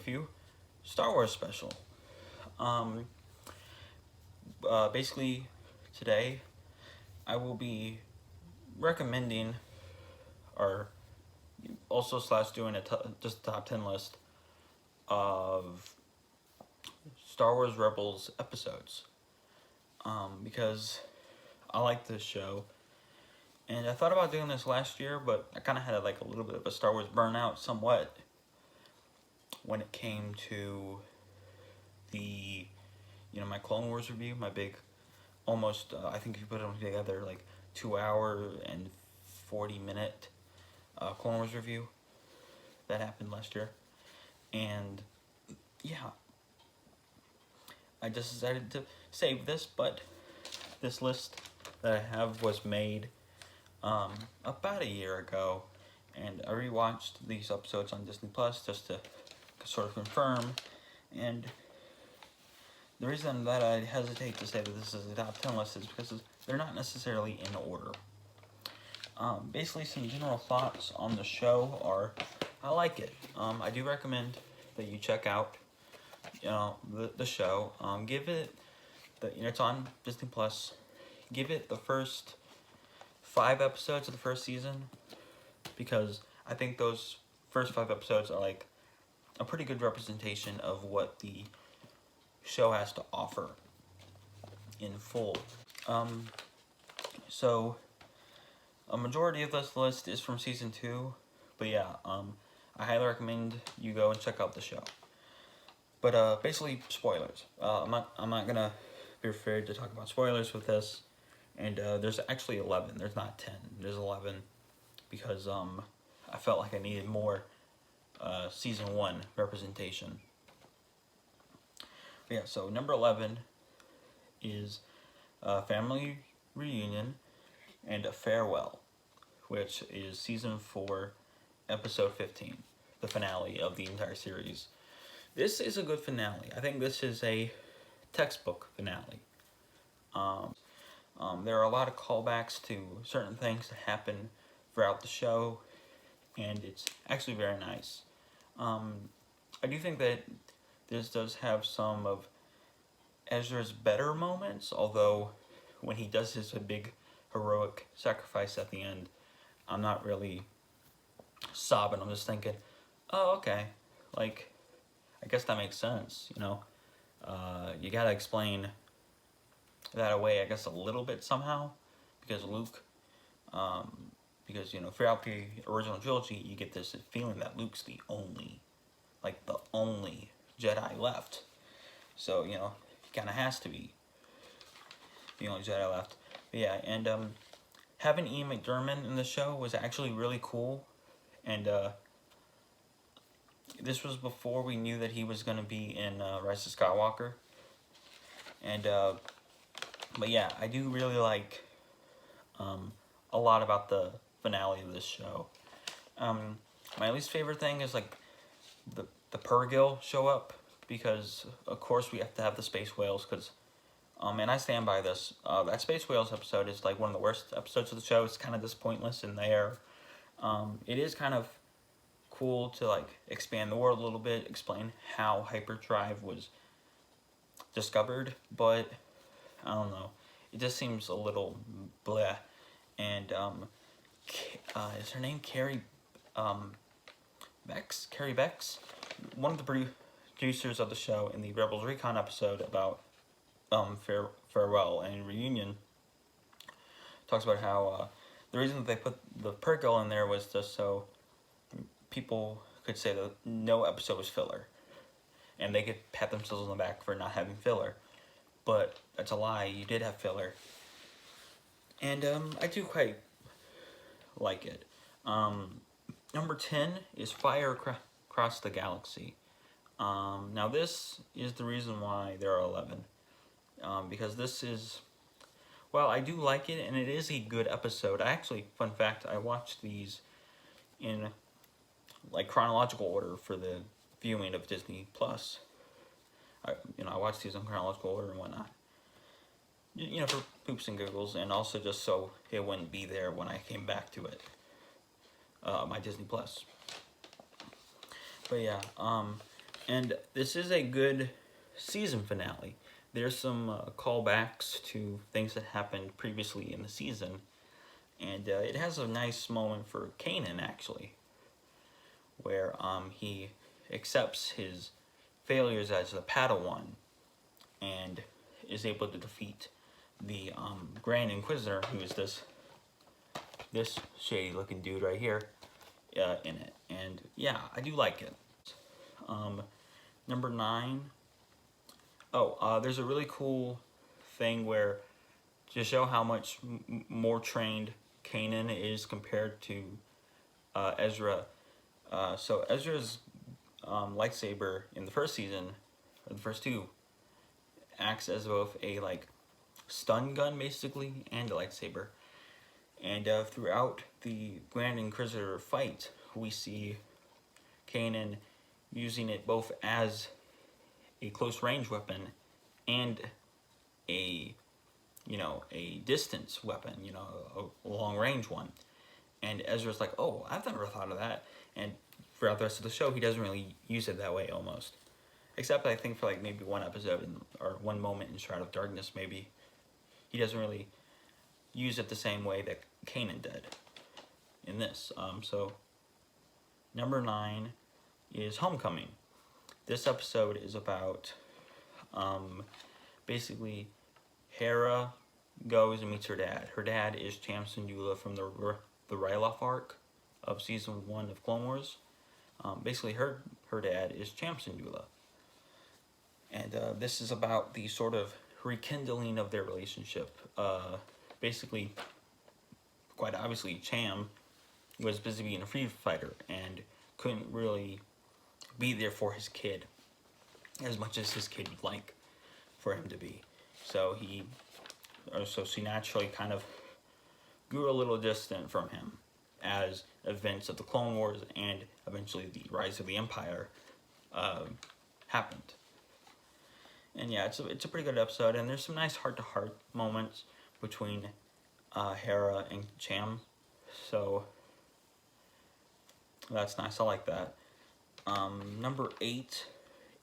review Star Wars special. Basically, today I will be recommending, or also slash doing just a top 10 list of Star Wars Rebels episodes. Because I like this show, and I thought about doing this last year, but I kind of had like a little bit of a Star Wars burnout somewhat when it came to the, my Clone Wars review, my big, almost, I think you put them together, like 2 hour and 40-minute Clone Wars review that happened last year. And yeah, I just decided to save this, but this list that I have was made about a year ago, and I rewatched these episodes on Disney Plus just to sort of confirm. And the reason that I hesitate to say that this is a top 10 list is because they're not necessarily in order. Basically, some general thoughts on the show are, I like it. I do recommend that you check out, the show. Give it, it's on Disney Plus. Give it the first 5 episodes of the first season, because I think those first 5 episodes are like a pretty good representation of what the show has to offer in full. So a majority of this list is from season 2, but yeah, I highly recommend you go and check out the show. But basically, spoilers. I'm not gonna be afraid to talk about spoilers with this. And there's actually 11. There's not 10. There's 11 because I felt like I needed more season 1 representation. But yeah, so number 11 is Family Reunion and a Farewell, which is season 4, episode 15, the finale of the entire series. This is a good finale. I think this is a textbook finale. There are a lot of callbacks to certain things that happen throughout the show, and it's actually very nice. I do think that this does have some of Ezra's better moments, although when he does his big heroic sacrifice at the end, I'm not really sobbing. I'm just thinking, oh, okay, like, I guess that makes sense, you gotta explain that away, I guess, a little bit somehow, because Luke, throughout the original trilogy, you get this feeling that Luke's the only Jedi left. So, he kind of has to be the only Jedi left. But yeah, and having Ian McDiarmid in the show was actually really cool, and this was before we knew that he was going to be in Rise of Skywalker. And but yeah, I do really like a lot about the finale of this show. My least favorite thing is like the Purrgil show up, because of course we have to have the space whales, because and I stand by this. That space whales episode is like one of the worst episodes of the show. It's kind of just pointless in there. It is kind of cool to like expand the world a little bit, explain how hyperdrive was discovered, but I don't know, it just seems a little bleh. And is her name Carrie Bex? Carrie Bex, one of the producers of the show, in the Rebels Recon episode about Farewell and Reunion, talks about how the reason that they put the Purrgil in there was just so people could say that no episode was filler, and they could pat themselves on the back for not having filler. But that's a lie. You did have filler, and I do quite like it. Number 10 is Fire Across the Galaxy. Now this is the reason why there are 11, because this is, well, I do like it, and it is a good episode. I actually, fun fact, I watched these in like chronological order for the viewing of Disney Plus. I watched these in chronological order and whatnot. For poops and giggles, and also just so it wouldn't be there when I came back to it. My Disney Plus. But yeah, And this is a good season finale. There's some callbacks to things that happened previously in the season, and it has a nice moment for Kanan actually, where he accepts his failures as a Padawan and is able to defeat the Grand Inquisitor, who is this shady looking dude right here in it. And yeah, I do like it. Number 9. Oh, there's a really cool thing where to show how much more trained Kanan is compared to Ezra. So Ezra's lightsaber in the first season, or the first two, acts as both a like stun gun basically and a lightsaber. And throughout the Grand Inquisitor fight, we see Kanan using it both as a close range weapon and a distance weapon, a long range one. And Ezra's like, oh, I've never thought of that. And throughout the rest of the show, he doesn't really use it that way almost. Except I think for like maybe one episode or one moment in Shroud of Darkness, maybe he doesn't really use it the same way that Kanan did in this. So number 9 is Homecoming. This episode is about basically Hera goes and meets her dad. Her dad is Cham Syndulla from the Ryloth arc of season 1 of Clone Wars. Basically, her dad is Cham Syndulla. And this is about the sort of rekindling of their relationship. Basically, quite obviously, Cham was busy being a free fighter and couldn't really be there for his kid as much as his kid would like for him to be. So she naturally kind of grew a little distant from him as events of the Clone Wars and eventually the rise of the Empire happened. And yeah, it's a pretty good episode, and there's some nice heart-to-heart moments between Hera and Cham. So that's nice. I like that. Number 8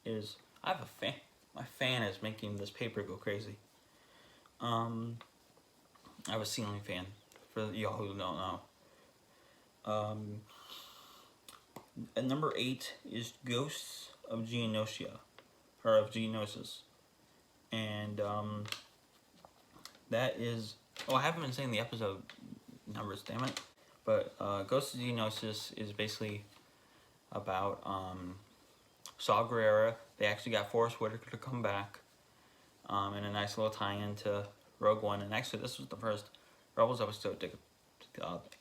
is I have a fan. My fan is making this paper go crazy. I have a ceiling fan for y'all who don't know. And number 8 is Ghosts of Geonosia, or of Geonosis, and that is. Oh, I haven't been saying the episode numbers, damn it. But Ghosts of Geonosis is basically about Saw Gerrera. They actually got Forrest Whitaker to come back, and a nice little tie-in to Rogue One. And actually, this was the first Rebels episode to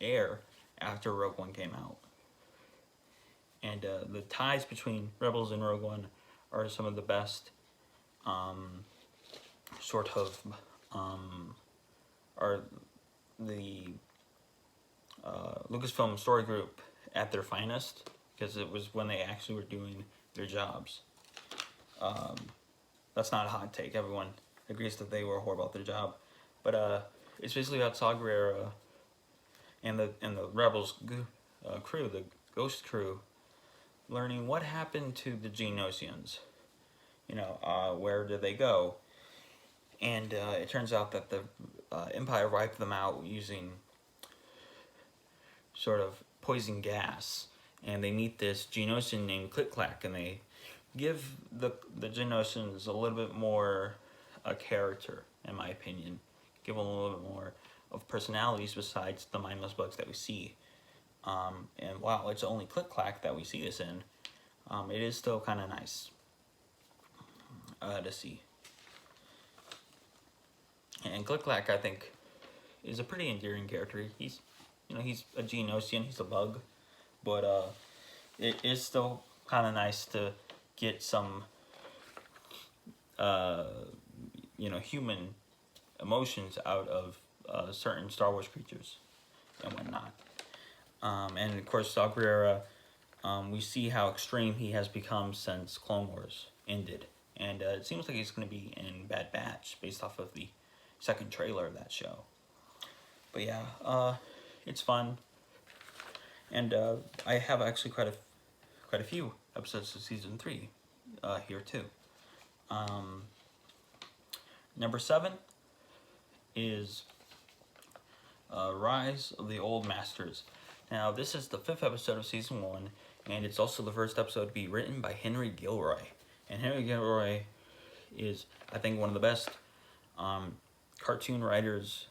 air after Rogue One came out. And the ties between Rebels and Rogue One are some of the best sort of are the Lucasfilm story group at their finest, because it was when they actually were doing their jobs. That's not a hot take. Everyone agrees that they were horrible at their job, but it's basically about Saw Gerrera and the Rebels crew, the Ghost crew, learning what happened to the Geonosians. Where did they go? And it turns out that the Empire wiped them out using sort of poison gas. And they meet this Geonosian named Click-Clack, and they give the Geonosians a little bit more a character, in my opinion. Give them a little bit more of personalities besides the mindless bugs that we see. And while it's only Click-Clack that we see this in, it is still kind of nice to see. And Click-Clack, I think, is a pretty endearing character. He's a Geonosian, he's a bug, but it is still kind of nice to get some, human emotions out of certain Star Wars creatures and whatnot. And of course, Saw Gerrera, we see how extreme he has become since Clone Wars ended. And it seems like he's going to be in Bad Batch based off of the second trailer of that show. But yeah, it's fun. And I have actually quite a few episodes of season 3 here too. Number 7 is Rise of the Old Masters. Now, this is the 5th episode of Season 1, and it's also the first episode to be written by Henry Gilroy. And Henry Gilroy is, I think, one of the best cartoon writers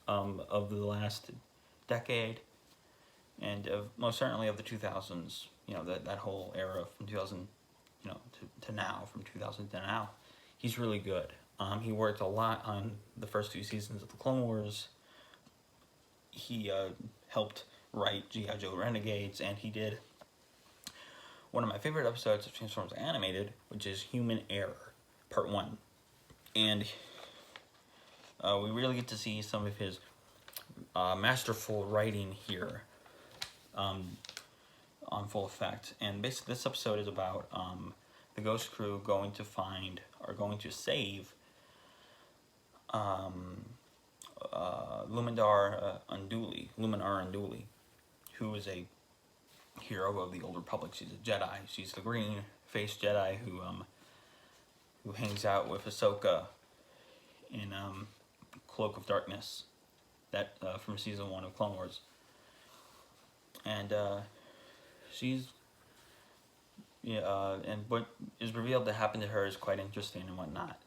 of the last decade, and most certainly of the 2000s. You know, that whole era from 2000, you know, to now, from 2000 to now. He's really good. He worked a lot on the first 2 seasons of the Clone Wars. He helped write G.I. Joe Renegades, and he did one of my favorite episodes of Transformers Animated, which is Human Error, Part 1. And we really get to see some of his masterful writing here on full effect. And basically this episode is about the Ghost Crew going to save Luminar Unduli, who is a hero of the Old Republic. She's a Jedi. She's the green-faced Jedi who hangs out with Ahsoka in Cloak of Darkness, that from Season 1 of Clone Wars. And she's and what is revealed to happen to her is quite interesting and whatnot.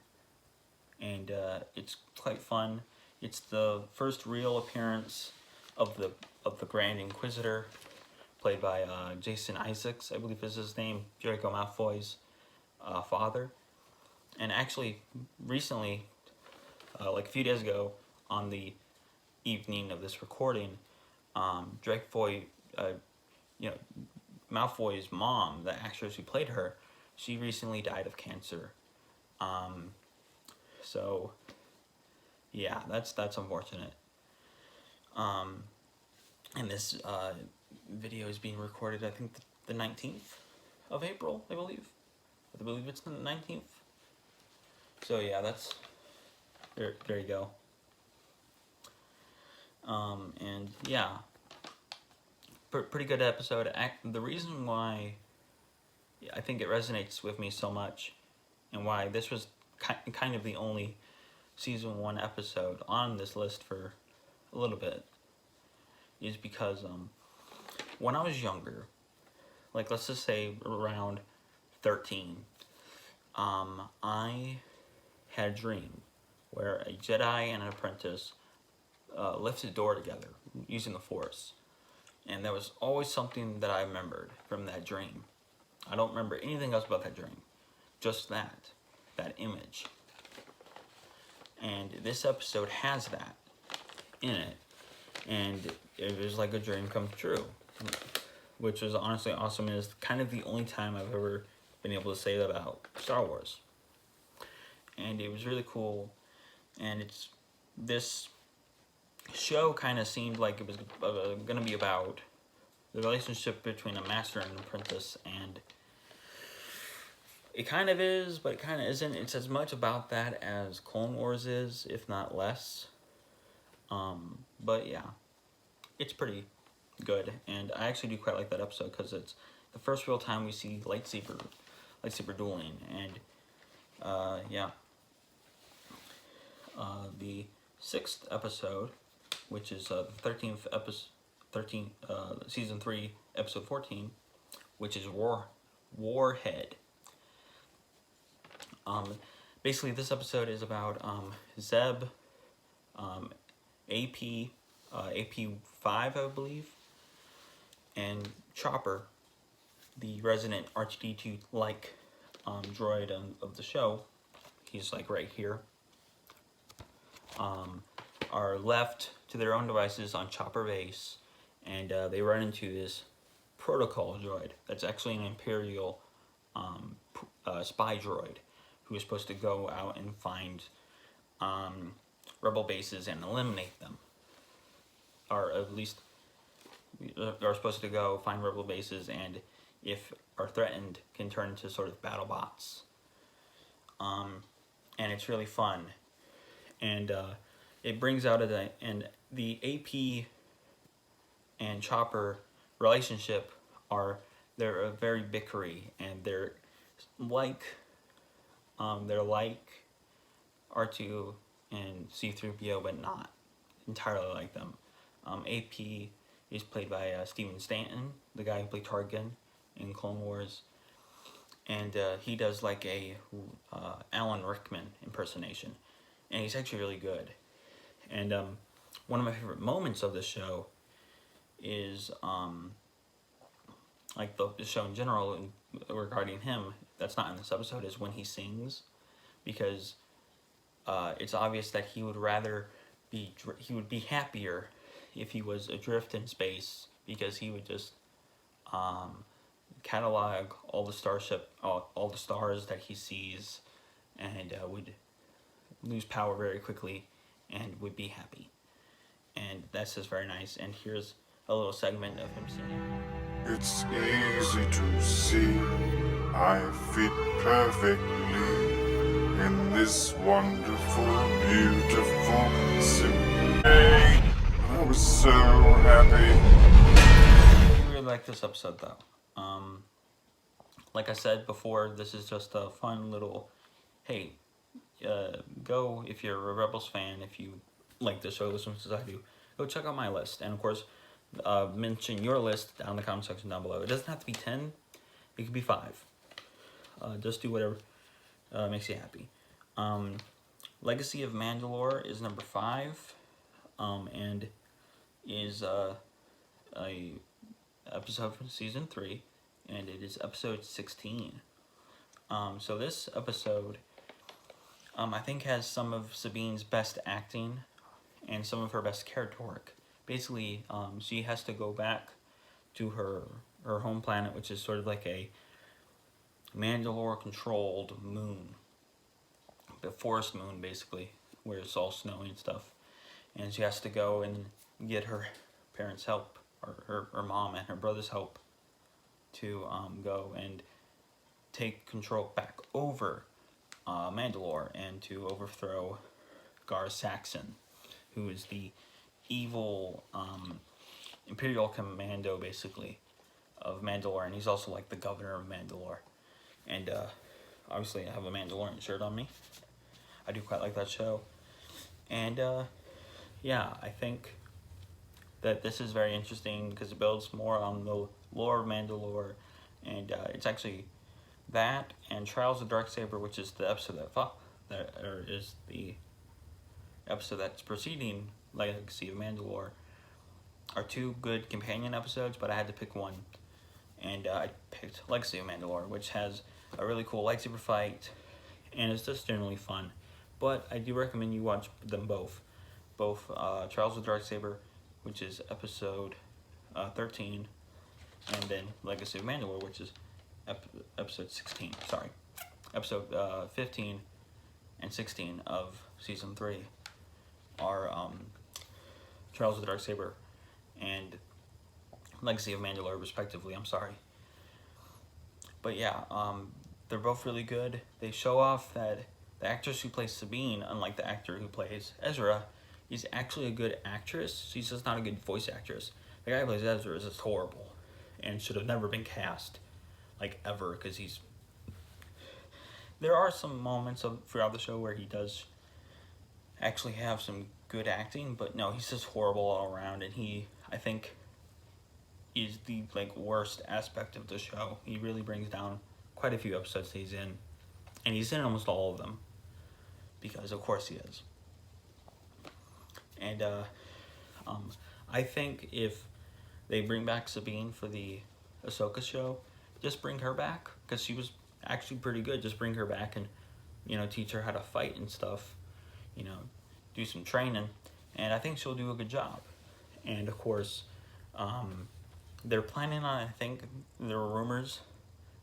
And it's quite fun. It's the first real appearance of the Grand Inquisitor, played by Jason Isaacs, I believe is his name, Draco Malfoy's father. And actually, recently, like a few days ago, on the evening of this recording, Malfoy's mom, the actress who played her, she recently died of cancer. So, yeah, that's unfortunate. And this video is being recorded, I think, the 19th of April, I believe. I believe it's the 19th. So, yeah, that's... There you go. And, yeah. Pretty good episode. The reason why I think it resonates with me so much, and why this was kind of the only Season 1 episode on this list for a little bit, is because when I was younger, like let's just say around 13, I had a dream where a Jedi and an apprentice lifted a door together using the Force. And there was always something that I remembered from that dream. I don't remember anything else about that dream. Just that image. And this episode has that in it. And it was like a dream come true. Which was honestly awesome, and is kind of the only time I've ever been able to say that about Star Wars. And it was really cool. And this show kind of seemed like it was going to be about the relationship between a master and an apprentice, and it kind of is, but it kind of isn't. It's as much about that as Clone Wars is, if not less. But yeah, it's pretty good, and I actually do quite like that episode because it's the first real time we see lightsaber dueling, and yeah. The 6th episode, which is the 13th episode, Season 3, Episode 14, which is Warhead. Basically, this episode is about Zeb, AP5, I believe, and Chopper, the resident R2-D2-like droid of the show. He's like right here. Are left to their own devices on Chopper Base, and they run into this protocol droid that's actually an Imperial spy droid who is supposed to go out and find rebel bases and eliminate them, or at least are supposed to go find rebel bases, and if are threatened can turn into sort of battle bots. And it's really fun. And it brings out the AP and Chopper relationship they're very bickery, and they're like, they're like R2 and C-3PO, but not entirely like them. AP is played by Steven Stanton, the guy who played Tarkin in Clone Wars, and he does like a Alan Rickman impersonation, and he's actually really good. And one of my favorite moments of the show is like the show in general, and regarding him, that's not in this episode, is when he sings, because it's obvious that he would be happier if he was adrift in space, because he would just catalog all the stars that he sees, and would lose power very quickly and would be happy. And that's just very nice. And here's a little segment of him singing. It's easy to see I fit perfectly in this wonderful, beautiful symphony. I was so happy. I really like this episode though. Like I said before, this is just a fun little, hey, go, if you're a Rebels fan, if you like the show as much as I do, go check out my list. And of course, mention your list down in the comment section down below. It doesn't have to be 10, it could be 5. Just do whatever makes you happy. Legacy of Mandalore is number 5, and is a episode from season 3, and it is episode 16. So this episode, I think, has some of Sabine's best acting and some of her best character work. Basically, she has to go back to her home planet, which is sort of like a Mandalore-controlled moon, the forest moon, basically, where it's all snowy and stuff. And she has to go and get her parents' help, or her mom and her brother's help, to go and take control back over Mandalore and to overthrow Gar Saxon, who is the evil Imperial Commando, basically, of Mandalore, and he's also like the governor of Mandalore. And obviously I have a Mandalorian shirt on me. I do quite like that show. And yeah, I think that this is very interesting because it builds more on the lore of Mandalore, and it's actually that and Trials of Darksaber, which is the episode is the episode that's preceding Legacy of Mandalore, are 2 good companion episodes, but I had to pick one, and I picked Legacy of Mandalore, which has a really cool lightsaber fight, and it's just generally fun. But I do recommend you watch them both. Trials of Darksaber, which is episode 13, and then Legacy of Mandalore, which is episode 16. Sorry, episode 15 and 16 of season 3 are Trials of the Darksaber and Legacy of Mandalore, respectively. I'm sorry. But yeah, they're both really good. They show off that the actress who plays Sabine, unlike the actor who plays Ezra, is actually a good actress. She's just not a good voice actress. The guy who plays Ezra is just horrible and should have never been cast, like, ever, because he's... There are some moments throughout the show where he does actually have some good acting, but no, he's just horrible all around, and he, I think, is the, like, worst aspect of the show. He really brings down quite a few episodes that he's in, and he's in almost all of them, because of course he is. And I think if they bring back Sabine for the Ahsoka show, just bring her back, because she was actually pretty good. Just bring her back and, you know, teach her how to fight and stuff, you know, do some training, and I think she'll do a good job. And of course, they're planning on, I think there were rumors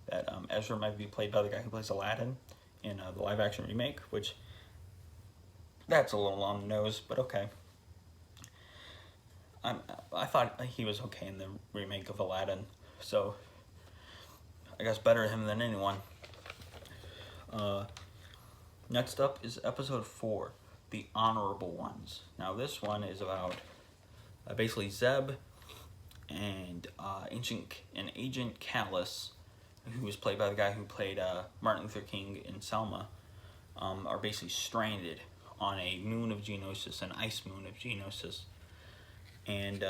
that Ezra might be played by the guy who plays Aladdin in the live action remake, which, that's a little on the nose, but okay. I thought he was okay in the remake of Aladdin, so I guess better him than anyone. Next up is episode 4, The Honorable Ones. Now this one is about basically Zeb and Agent Callus, who was played by the guy who played Martin Luther King in Selma, are basically stranded on a moon of Geonosis, an ice moon of Geonosis. And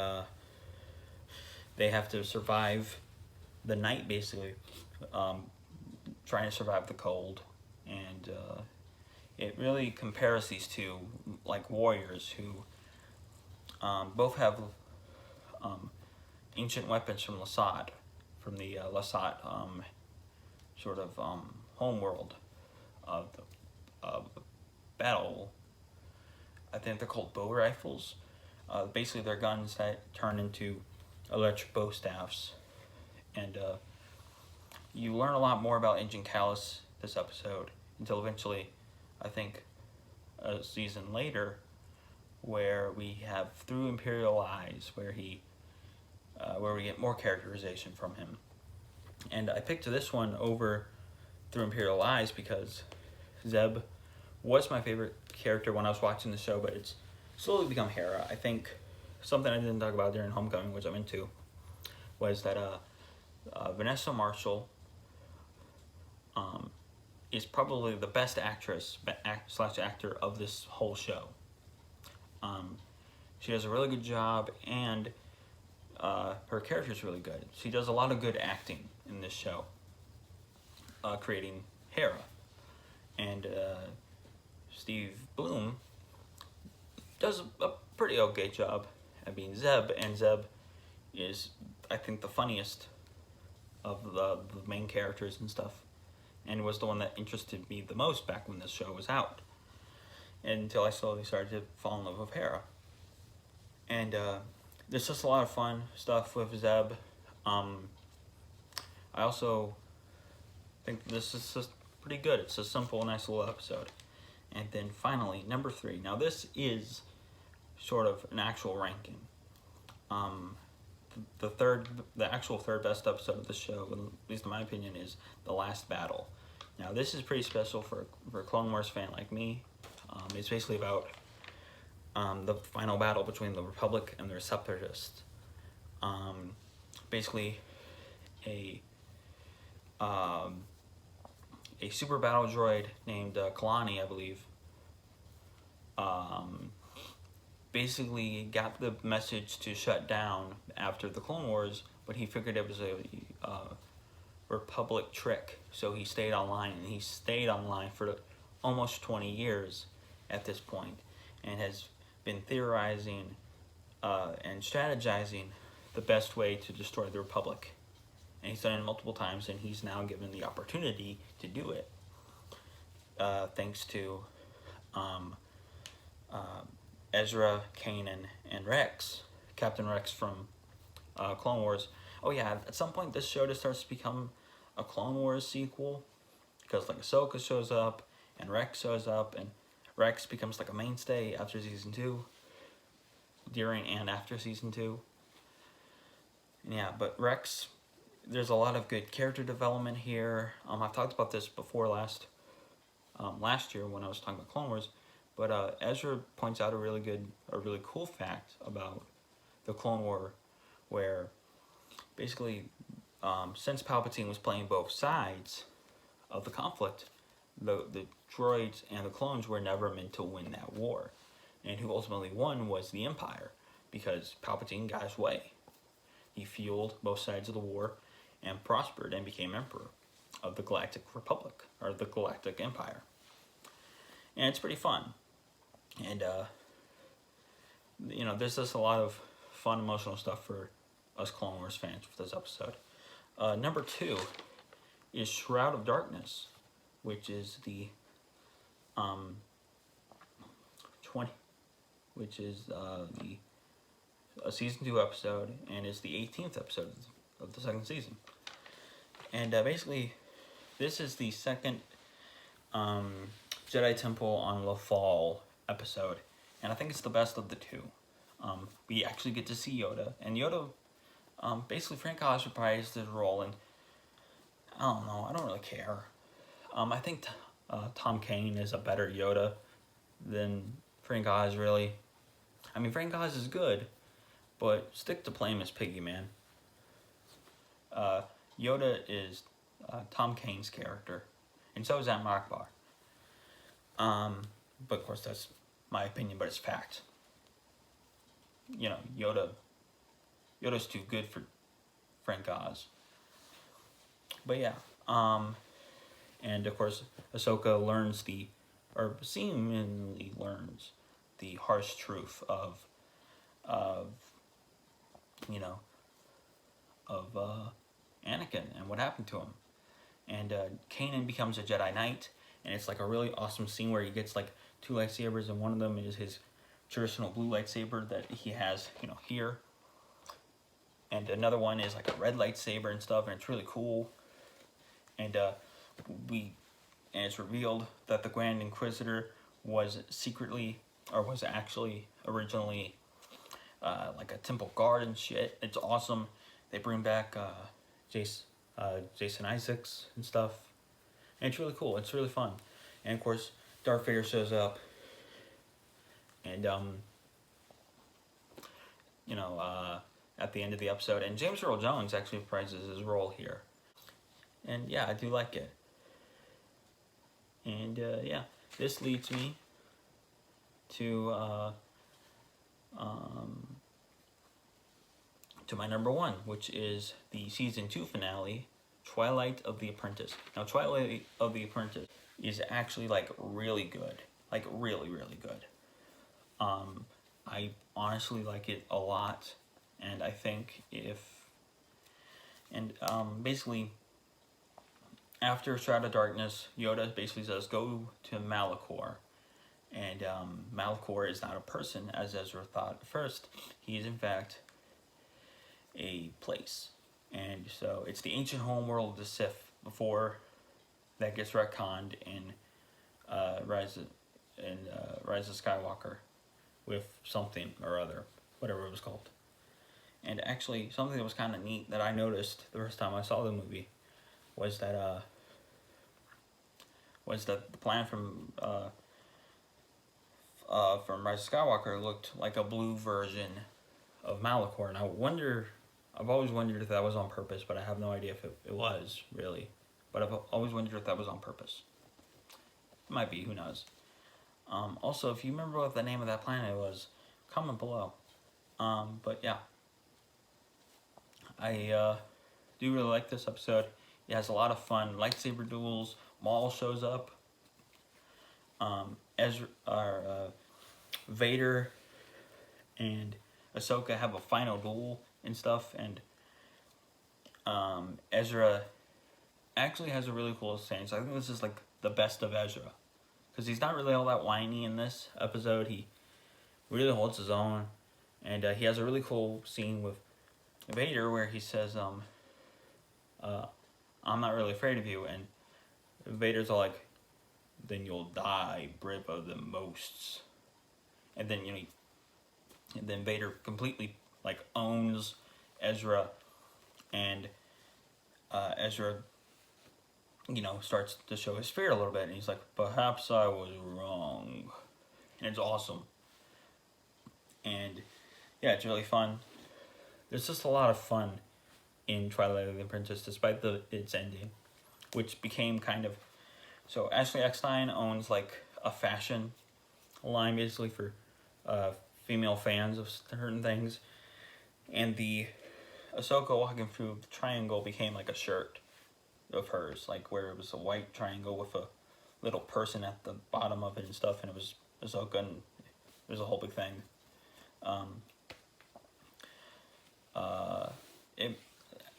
they have to survive the night, basically, trying to survive the cold. And it really compares these two like warriors who both have ancient weapons from Lasat, from the Lasat sort of homeworld of the battle. I think they're called bow rifles. Basically, they're guns that turn into electric bow staffs. And you learn a lot more about Ancient Callus this episode, until eventually, I think, a season later, where we have Through Imperial Eyes, where we get more characterization from him. And I picked this one over Through Imperial Eyes because Zeb was my favorite character when I was watching the show, but it's slowly become Hera. I think something I didn't talk about during Homecoming, which I'm into, was that Vanessa Marshall is probably the best actress / actor of this whole show. She does a really good job, and her character is really good. She does a lot of good acting in this show, creating Hera. And Steve Bloom does a pretty okay job at being Zeb, and Zeb is, I think, the funniest of the main characters and stuff, and was the one that interested me the most back when this show was out, until I slowly started to fall in love with Hera. And there's just a lot of fun stuff with Zeb. I also think this is just pretty good. It's a simple, nice little episode. And then finally, number 3. Now this is sort of an actual ranking. The actual third best episode of the show, at least in my opinion, is The Last Battle. Now this is pretty special for a Clone Wars fan like me. It's basically about the final battle between the Republic and the Separatists. Basically, a super battle droid named Kalani, I believe, basically got the message to shut down after the Clone Wars, but he figured it was a Republic trick, so he stayed online, and he stayed online for almost 20 years at this point, and has been theorizing and strategizing the best way to destroy the Republic. And he's done it multiple times, and he's now given the opportunity to do it, thanks to Ezra, Kanan, and Rex, Captain Rex from Clone Wars. Oh yeah, at some point this show just starts to become a Clone Wars sequel, because like Ahsoka shows up, and Rex shows up, and Rex becomes like a mainstay after season 2, during and after season 2. Yeah, but Rex, there's a lot of good character development here. I've talked about this before last year when I was talking about Clone Wars, but Ezra points out a really cool fact about the Clone War, where basically, since Palpatine was playing both sides of the conflict, the droids and the clones were never meant to win that war, and who ultimately won was the Empire, because Palpatine got his way. He fueled both sides of the war and prospered and became Emperor of the Galactic Republic, or the Galactic Empire. And it's pretty fun. And, there's just a lot of fun, emotional stuff for us Clone Wars fans for this episode. Number 2 is Shroud of Darkness, which is the a season 2 episode, and is the 18th episode of the second season. And basically, this is the second Jedi Temple on Lothal episode, and I think it's the best of the 2. We actually get to see Yoda, and Yoda, basically Frank Oz reprised his role, and I don't know, I don't really care. I think Tom Kane is a better Yoda than Frank Oz, really. I mean, Frank Oz is good, but stick to Plamus Piggy, man. Yoda is Tom Kane's character, and so is Aunt Akbar. But of course that's my opinion, but it's fact. You know, Yoda's too good for Frank Oz. But yeah, and of course Ahsoka seemingly learns the harsh truth of Anakin and what happened to him. And Kanan becomes a Jedi Knight, and it's like a really awesome scene where he gets like 2 lightsabers, and one of them is his traditional blue lightsaber that he has, here. And another one is like a red lightsaber and stuff, and it's really cool. And it's revealed that the Grand Inquisitor was actually originally like a temple guard and shit. It's awesome. They bring back Jason Isaacs and stuff, and it's really cool. It's really fun. And of course Darth Vader shows up, and at the end of the episode, and James Earl Jones actually reprises his role here, and yeah, I do like it. And yeah, this leads me to my number 1, which is the season 2 finale, Twilight of the Apprentice. Now, Twilight of the Apprentice is actually like really good, like really, really good. I honestly like it a lot, and I think basically after Shroud of Darkness, Yoda basically says, go to Malachor. And Malachor is not a person, as Ezra thought at first. He is, in fact, a place. And so it's the ancient homeworld of the Sith before that gets retconned in Rise of Skywalker with something or other, whatever it was called. And actually, something that was kind of neat that I noticed the first time I saw the movie was that the plan from Rise of Skywalker looked like a blue version of Malachor, and I've always wondered if that was on purpose, but I have no idea if it was, really. But I've always wondered if that was on purpose. It might be, who knows. Also, if you remember what the name of that planet was, comment below. But yeah. I do really like this episode. It has a lot of fun lightsaber duels. Maul shows up. Vader and Ahsoka have a final duel and stuff, and Ezra actually has a really cool saying. So I think this is like the best of Ezra, because he's not really all that whiny in this episode. He really holds his own, and he has a really cool scene with Vader where he says, I'm not really afraid of you, and Vader's all like, then you'll die, brave of the most. And then, and then Vader completely like owns Ezra, and Ezra, starts to show his fear a little bit, and he's like, perhaps I was wrong. And it's awesome. And yeah, it's really fun. There's just a lot of fun in Twilight of the Apprentice, despite its ending, which became kind of... So Ashley Eckstein owns like a fashion line basically for female fans of certain things, and the Ahsoka walking through the triangle became like a shirt of hers, like where it was a white triangle with a little person at the bottom of it and stuff, and it was Ahsoka, and it was a whole big thing.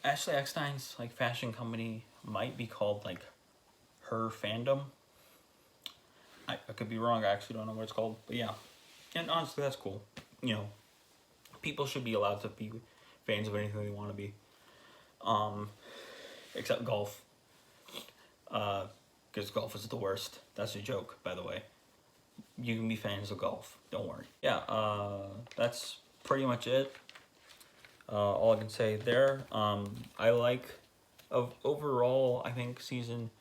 Ashley Eckstein's like fashion company might be called like Her Fandom. I could be wrong. I actually don't know what it's called, but yeah. And honestly, that's cool. People should be allowed to be fans of anything they want to be, except golf. Because golf is the worst. That's a joke, by the way. You can be fans of golf. Don't worry. Yeah. That's pretty much it. All I can say there. Overall, I think season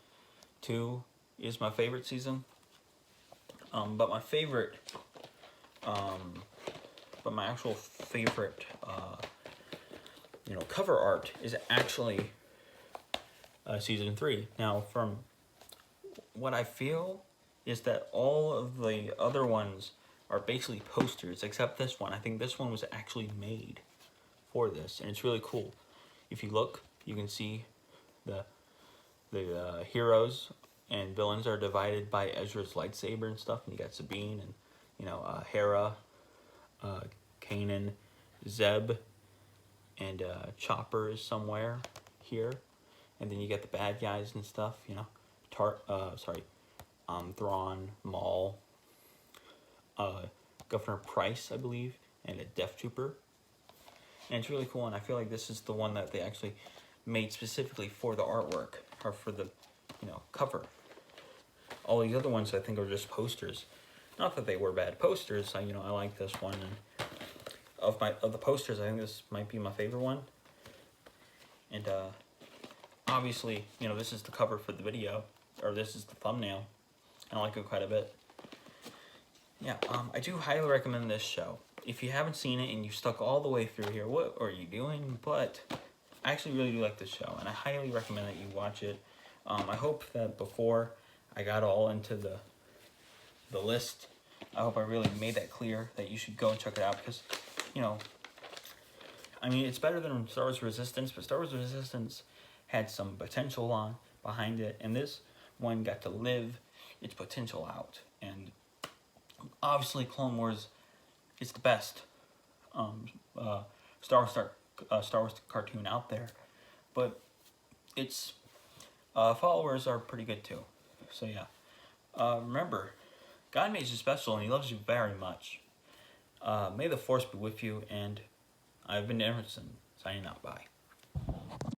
2 is my favorite season. But my actual favorite, cover art is actually Season 3. Now, from what I feel is that all of the other ones are basically posters, except this one. I think this one was actually made for this, and it's really cool. If you look, you can see the heroes and villains are divided by Ezra's lightsaber and stuff, and you got Sabine and, you know, Hera, Kanan, Zeb, and Chopper is somewhere here, and then you get the bad guys and stuff, you know, Thrawn, Maul, Governor Price, I believe, and a Death Trooper. And it's really cool, and I feel like this is the one that they actually made specifically for the artwork, or for the, you know, cover. All the other ones I think are just posters. Not that they were bad posters. I like this one, and of the posters, I think this might be my favorite one. And obviously, you know, this is the cover for the video, or this is the thumbnail. I like it quite a bit. Yeah, I do highly recommend this show. If you haven't seen it and you stuck all the way through here, what are you doing? But I actually really do like this show, and I highly recommend that you watch it. I hope that before I got all into the list, I hope I really made that clear that you should go and check it out, because, you know, I mean, it's better than Star Wars Resistance, but Star Wars Resistance had some potential behind it, and this one got to live its potential out. And obviously, Clone Wars is the best Star Wars cartoon out there, but its followers are pretty good too. So yeah, remember, God made you special and He loves you very much. May the Force be with you, and I've been Emerson, signing out. Bye.